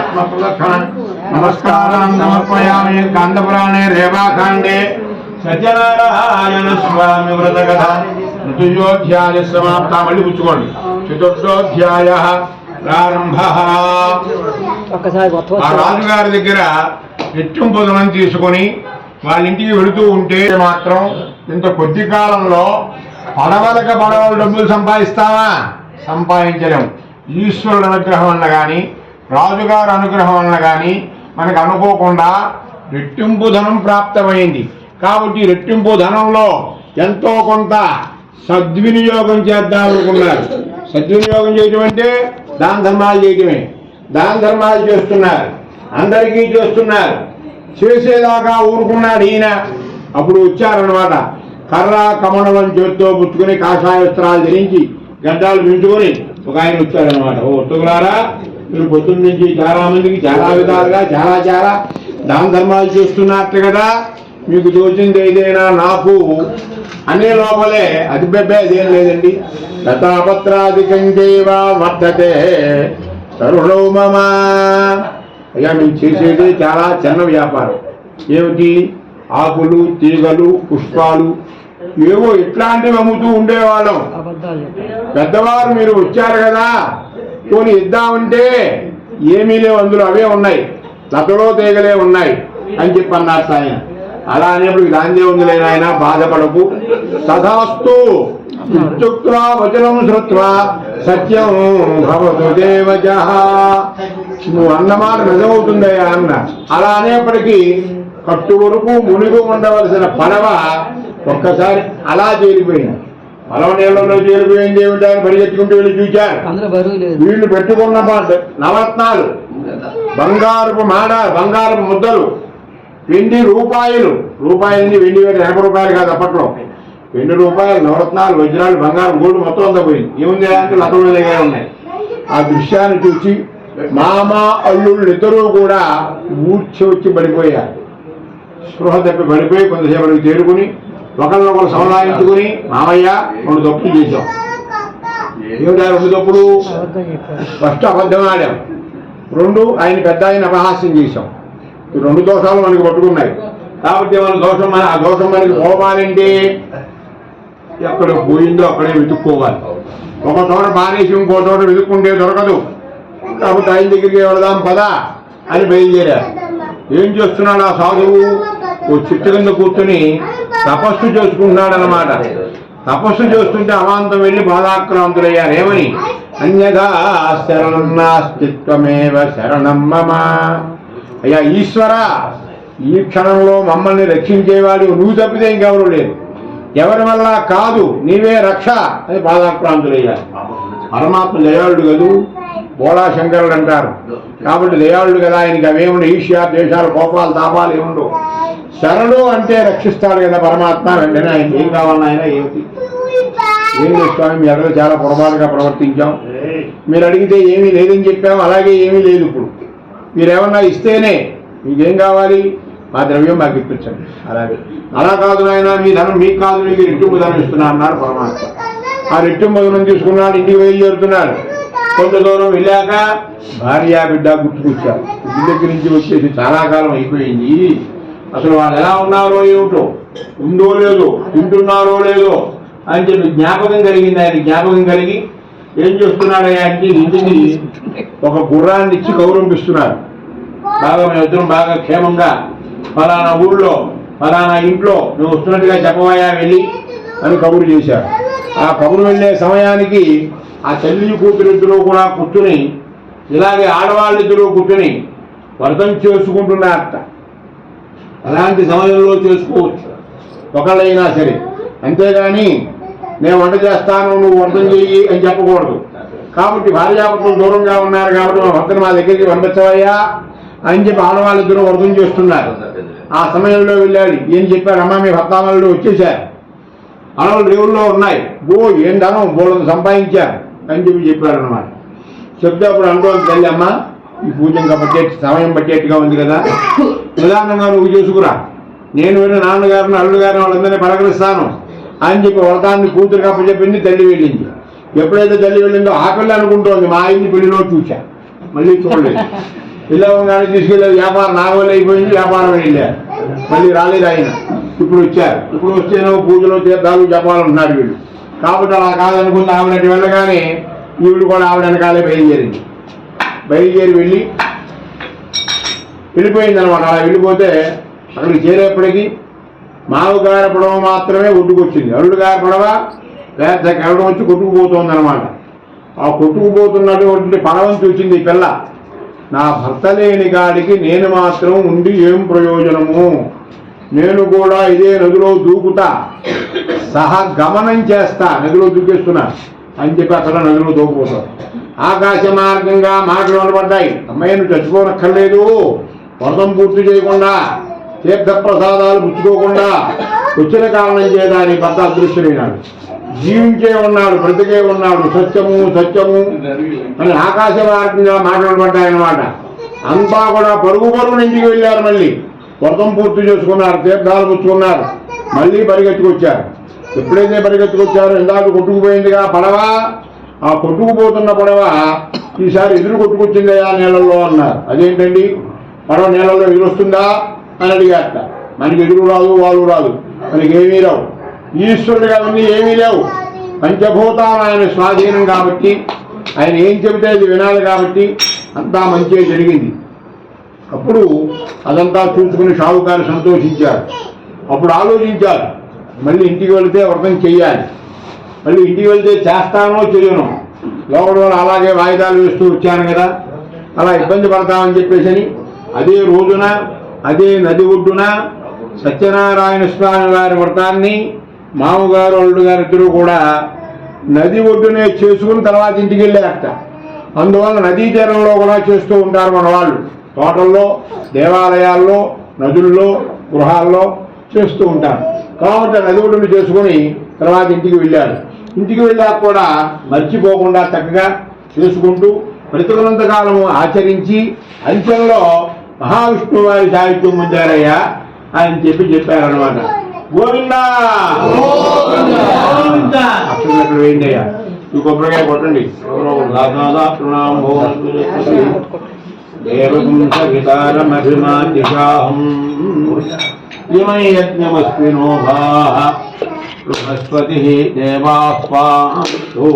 आत्मप्रदक्षिण नमस्कारान् समर्पयामि। कांदपुराणे रेवाकाण्डे सत्यनारायण स्वामी व्रतकथा तृतीयोऽध्याय समाप्ता। मళ్ళీ పుచ్చుకోండి। చతుర్థోధ్యాయः ప్రారంభः। ఆ రాజుగారి దగ్గర రెట్టింపుదనం తీసుకొని వాళ్ళ ఇంటికి వెళుతూ ఉంటే మాత్రం ఇంత కొద్ది కాలంలో పడవలకు పడవలు డబ్బులు సంపాదిస్తావా? సంపాదించలేము. ఈశ్వరుడు అనుగ్రహం వల్ల కానీ రాజుగారి అనుగ్రహం వల్ల కానీ మనకు అనుకోకుండా రెట్టింపు ధనం ప్రాప్తమైంది. కాబట్టి రెట్టింపు ధనంలో ఎంతో కొంత సద్వినియోగం చేద్దాం అనుకున్నారు. సద్వినియోగం చేయటం అంటే దాన ధర్మాలు చేయటమే. దాన ధర్మాలు చేస్తున్నారు, అందరికీ చేస్తున్నారు. చేసేదాకా ఊరుకున్నాడు ఈయన. అప్పుడు వచ్చారనమాట. కర్ర కమలం చేత్తో పుచ్చుకొని కాషాయ వస్త్రాలు ధరించి గడ్డాలు పెంచుకొని ఒక ఆయన వచ్చారనమాట. ఓ ఉత్తగులారా, మీరు పొద్దున్న నుంచి చాలా మందికి చాలా విధాలుగా చాలా దాన ధర్మాలు చేస్తున్నట్టు కదా, మీకు తోచింది ఏదైనా నాకు అనే లోపలే అది అదేం లేదండి. దత్తాపత్రాధికం చేయవ వర్ధతే తరుణో మమ. అయ్యా మేము చేసేది చాలా చిన్న వ్యాపారం. ఏమిటి? ఆకులు, తీగలు, పుష్పాలు ఏవో ఇట్లాంటివి అమ్ముతూ ఉండేవాళ్ళం. పెద్దవారు మీరు వచ్చారు కదా, కొని ఇద్దామంటే ఏమీ లేవు, అందులో అవే ఉన్నాయి, లతలో తీగలే ఉన్నాయి అని చెప్పి అన్నారు ఆయన. అలా అనేప్పుడు దాందే ఉంది ఆయన, బాధపడకు. తథాస్తు ఇత్యుక్త్వా వచనం శ్రుత్వా సత్యం భవతు దేవజః. నువ్వు అన్నమాట నిజమవుతుందయ్యా అన్న. అలా అనేప్పటికీ కట్టు వరకు మునిగి ఉండవలసిన పడవ ఒక్కసారి అలా చేరిపోయింది. పడవ నీళ్ళలో చేరిపోయింది. ఏమిటని పరిగెత్తుకుంటూ వెళ్ళి చూచారు. వీళ్ళు పెట్టుకున్న నవరత్నాలు, బంగారపు మాడ, బంగారపు ముద్దలు, వెండి రూపాయలు. రూపాయలని వెండి వేట 80 రూపాయలు కాదు అప్పట్లో. 2 రూపాయలు, నవరత్నాలు, వజ్రాలు, బంగారం, గోల్డ్ మొత్తం అంతా పోయింది. ఏముంది అంటే లతలు దగ్గర ఉన్నాయి. ఆ దృశ్యాన్ని చూసి మామ అల్లుళ్ళు ఇద్దరూ కూడా మూర్ఛ వచ్చి పడిపోయారు. స్పృహ తప్పి పడిపోయి కొంతసేపటికి తేరుకుని ఒకరినొకరు సంలాయించుకుని, మామయ్య 2 తప్పులు చేశాం. ఏమిటా 2 తప్పులు? ఫస్ట్ అబద్ధం ఆడాం, 2 ఆయన పెద్ద ఆయన అపహాస్యం చేశాం. ఈ 2 దోషాలు మనకి పట్టుకున్నాయి. కాబట్టి మన దోషం ఆ దోషం మనకి పోవాలంటే ఎక్కడ పోయిందో అక్కడే వెతుక్కోవాలి. ఒక చోట మానేసి ఇంకో చోట వెతుక్కుంటే దొరకదు. కాబట్టి ఆయన దగ్గరికి వెళదాం పదా అని బయలుదేరారు. ఏం చేస్తున్నాడు ఆ సాధువు? ఓ చెట్టు కింద కూర్చొని తపస్సు చేసుకుంటున్నాడు అనమాట. తపస్సు చేస్తుంటే అమాంతం వెళ్ళి బాధాక్రాంతులయ్యారు. ఏమని? అన్యథా శరణం నాస్తిత్వమేవ శరణం మమ. అయ్యా ఈశ్వర, ఈ క్షణంలో మమ్మల్ని రక్షించేవాడు నువ్వు తప్పితే ఇంకెవరు లేదు, ఎవరి వల్ల కాదు, నీవే రక్ష అని బాధాక్రాంతులయ్యారు. పరమాత్మ దయాళుడు కదూ, బోళా శంకరుడు అంటారు. కాబట్టి దయాళుడు కదా, ఆయనకి అవేముండవు, ఈర్ష్య ద్వేషాలు, కోపాలు, తాపాలు ఏముండవు. శరణు అంటే రక్షిస్తాడు కదా పరమాత్మ. వెంటనే ఆయన ఏం కావాలన్నా ఆయన ఏమిటి ఏం చేస్తామని మీ ఎదురు చాలా పొరపాటుగా ప్రవర్తించాం, మీరు అడిగితే ఏమీ లేదని చెప్పాము, అలాగే ఏమీ లేదు. ఇప్పుడు మీరేమన్నా ఇస్తేనే మీకేం కావాలి, మా ద్రవ్యం మాకు ఇప్పించండి. అలాగే అలా కాదు నాయన, మీ ధనం మీకు కాదు, మీకు రెట్టింపు ధనం ఇస్తున్నా అన్నారు పరమాత్మ. ఆ రెట్టింపు ధనం తీసుకున్నాడు, ఇంటికి బయలుదేరుతున్నాడు. కొంత దూరం వెళ్ళాక భార్య బిడ్డ గుర్తుకొచ్చారు. ఇంటి దగ్గర నుంచి వచ్చేసి చాలా కాలం అయిపోయింది, అసలు వాళ్ళు ఎలా ఉన్నారో ఏమిటో, ఉందో లేదో, తింటున్నారో లేదో అని చెప్పి జ్ఞాపకం కలిగింది. ఆయన జ్ఞాపకం కలిగి ఏం చేస్తున్నాడు అంటే ఇంటికి ఒక గుర్రాన్ని ఇచ్చి గౌరవిస్తున్నారు. బాగా మేము ఇద్దరం బాగా క్షేమంగా ఫలానా ఊళ్ళో ఫలానా ఇంట్లో మేము వస్తున్నట్టుగా చెప్పబోయా వెళ్ళి అని కబురు చేశారు. ఆ కబురు వెళ్ళే సమయానికి ఆ తల్లి కూతురిద్దరూ కూడా కూర్చుని ఇలాగే ఆడవాళ్ళిద్దరూ కూర్చుని వ్రతం చేసుకుంటున్నారట. అలాంటి సమయంలో చేసుకోవచ్చు ఒకళ్ళైనా సరే, అంతేగాని నేను వంట చేస్తాను నువ్వు వ్రతం చెయ్యి అని చెప్పకూడదు. కాబట్టి భార్యాభర్తలు దూరంగా ఉన్నారు కాబట్టి మా భర్తను మా దగ్గరికి పంపించవయ్యా అని చెప్పి ఆడవాళ్ళిద్దరూ వ్రతం చేస్తున్నారు. ఆ సమయంలో వెళ్ళాడు. ఏం చెప్పాడు? అమ్మ మీ భర్తామల్లుడు వచ్చేసారు, అడవులు రేవుల్లో ఉన్నాయి, ఏం ధనం బోళ్ళను సంపాదించారు అని చెప్పాడు అనమాట. చెప్తే అప్పుడు అంటోంది తల్లి, అమ్మ ఈ పూజ ఇంకా సమయం పట్టేట్టుగా ఉంది కదా, నిదానంగా నువ్వు చేసుకురా, నేను వెళ్ళి నాన్నగారిని అల్లుడు గారిని వాళ్ళందరినీ పలకరిస్తాను అని చెప్పి వ్రతాన్ని కూతురు కప్పచెప్పింది. తల్లి వెళ్ళింది. ఎప్పుడైతే తల్లి వెళ్ళిందో ఆ పిల్ల అనుకుంటోంది మా ఆయన్ని పెళ్లిలో చూశా, మళ్ళీ చూడలేదు. వెళ్ళవగానే తీసుకెళ్ళారు. వ్యాపారం నా వల్ల అయిపోయింది, వ్యాపారం వెళ్ళారు. మళ్ళీ రాలేదు ఆయన. ఇప్పుడు వచ్చారు. ఇప్పుడు వస్తేనో పూజలు తీర్థాలు జపాలంటున్నారు వీళ్ళు. కాబట్టి అలా కాదనుకుంది ఆవిడ వెళ్ళగానే వీళ్ళు కూడా ఆవిడ వెనకాలే బయలుదేరి వెళ్ళిపోయింది అనమాట. అలా వెళ్ళిపోతే అక్కడికి చేరేప్పటికీ మామగారి పడవ మాత్రమే ఒడ్డుకొచ్చింది. అల్లుడు గారి పడవ పెద్ద కెరడం వచ్చి కొట్టుకుపోతుంది అనమాట. ఆ కొట్టుకుపోతున్నటువంటి పడవని చూసింది ఈ పిల్ల. నా భర్త లేని గాడికి నేను మాత్రం ఉండి ఏం ప్రయోజనము, నేను కూడా ఇదే నదిలో దూకుతా, గమనం చేస్తా, నదిలో దూకేస్తున్నా అని చెప్పి అక్కడ నదిలో దూకుపోతాడు. ఆకాశ మార్గంగా మాటలు నిలబడ్డాయి. అమ్మాయి నువ్వు చచ్చిపోనక్కర్లేదు, వ్రతం పూర్తి చేయకుండా తీర్థ ప్రసాదాలు పుచ్చుకోకుండా వచ్చిన కారణం చేయడానికి భర్త అదృశ్యమైనాడు. జీవించే ఉన్నాడు, బ్రతికే ఉన్నాడు, సత్యము అని ఆకాశ మార్గంగా మాట్లాడబడ్డాయన్నమాట. అంతా కూడా పరుగు ఇంటికి వెళ్ళారు. మళ్ళీ వ్రతం పూర్తి చేసుకున్నారు, తీర్థాలు పుచ్చుకున్నారు, మళ్ళీ పరిగెత్తుకొచ్చారు. ఎప్పుడైతే పరిగెత్తుకొచ్చారో ఇందాక కొట్టుకుపోయిందిగా పడవ, ఆ కొట్టుకుపోతున్న పడవ ఈసారి ఎదురు కొట్టుకొచ్చిందయా నీళ్ళల్లో అన్నారు. అదేంటండి పడవ నీళ్ళల్లో ఎదురొస్తుందా అని అడిగారట. మనకి ఎదురు రాదు, వాళ్ళు రాదు, మనకి ఏమీ రావు. ఈశ్వరుడు అవన్నీ ఏమీ లేవు. పంచభూతాలు ఆయన స్వాధీనం కాబట్టి ఆయన ఏం చెబితే అది వినాలి కాబట్టి అంతా మంచిగా జరిగింది. అప్పుడు అదంతా చూసుకుని షావుకారు సంతోషించారు. అప్పుడు ఆలోచించారు, మళ్ళీ ఇంటికి వెళితే వ్రతం చెయ్యాలి. మళ్ళీ ఇంటికి వెళితే చేస్తానో చెయ్యను, లోపల వాళ్ళు అలాగే వాయిదాలు వేస్తూ వచ్చాను కదా, అలా ఇబ్బంది పడతామని చెప్పేసి అదే రోజున అదే నది ఒడ్డున సత్యనారాయణ స్వామి వారి వ్రతాన్ని మామగారు అల్లుడు గారు ఇద్దరు కూడా నది ఒడ్డునే చేసుకుని తర్వాత ఇంటికి వెళ్ళారట. అందువల్ల నదీ తీరంలో కూడా చేస్తూ ఉంటారు మన వాళ్ళు. తోటల్లో, దేవాలయాల్లో, నదుల్లో, గృహాల్లో చేస్తూ ఉంటారు. కాబట్టి నది ఒడ్డును చేసుకుని తర్వాత ఇంటికి వెళ్ళారు. ఇంటికి వెళ్ళాక కూడా మర్చిపోకుండా చక్కగా చేసుకుంటూ బ్రతుకునంతకాలము ఆచరించి అంచెంలో మహావిష్ణువు వారి సాహిత్యం పొందారయ్యా అని చెప్పారనమాట. గోవిందా అక్కడ వేయండి అయ్యా, ఈ కొబ్బరికాయ కొట్టండి. దేవగుంసవితారమభిమాదిషాహం యజ్ఞమస్మినో బృహస్పతి దేవాస్వాంతు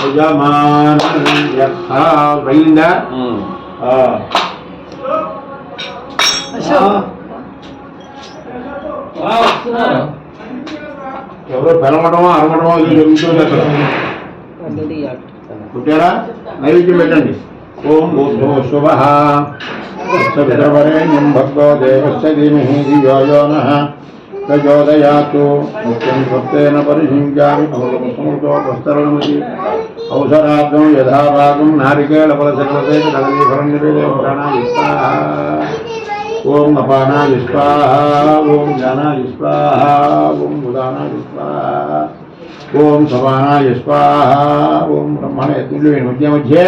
యజమానయ్యిందా. ఎవరో పెరగడమో అరగడమో ఇది జరుగుతుంది అక్కడ. పుట్టారా? నైవేద్యం పెట్టండి. ఓం భూర్భువ శుభః తత్సవితుర్వరేణ్యం భర్గో దేవస్య ధీమహి ధియో యో నః ప్రచోదయాత్. నిత్యం భక్తేన పరిశించామి భౌతముతో ప్రస్తరణమితి ఔషధార్థం యథాభాగం నారికేళఫలసర్వతే కదలీఫలం నివేదయామి. ఓం అపానాయ స్వాహా, ఓం జ్ఞానాయ స్వాహా, ఓం ఉదానాయ స్వాహా, ఓం సమానాయ స్వాహా, ఓం బ్రహ్మణే తుల్యమైన మధ్య మధ్యే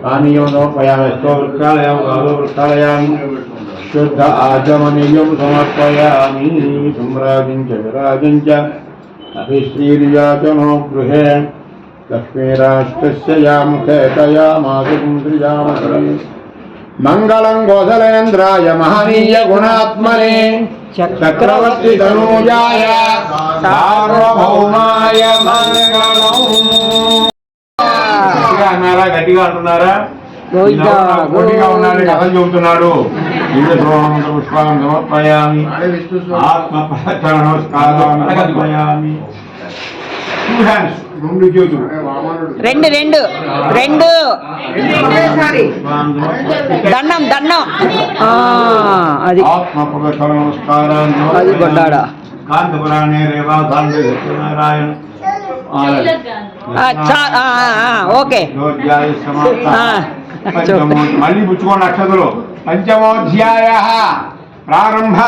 పానీయం సమర్పయామి. స్తోవృత్తాలయం వృత్తాలయామి శుద్ధ ఆచమనీయం సమర్పయామి. సమ్రాజం చ విరాజం చ అభిశ్రీర్యాచనో గృహే లక్ష్మీరాష్ట్రస్య యా ముఖేతయా మాతుం త్రిజామకరం. మంగళం గోసలేంద్రాయ మహనీయ గుణాత్మనే చక్రవర్తి తనూజాయ సార్వభౌమాయ మంగళం. అన్నారా? గట్టిగా అంటున్నారా? గట్టిగా ఉన్నారని కథలు చెబుతున్నాడు. పుష్పాలను సమర్పయామి, ఆత్మ నమస్కారం సమర్పయామి. రెండు చేతులు రెండు దండం అది ఆత్మ నమస్కారాన్ని అది కొట్టాడా. కాంతపురాణే రేవా సత్యనారాయణ ఓకే. మళ్ళీ పుచ్చుకోండి అక్షతలు. పంచమోధ్యాయ ప్రారంభ.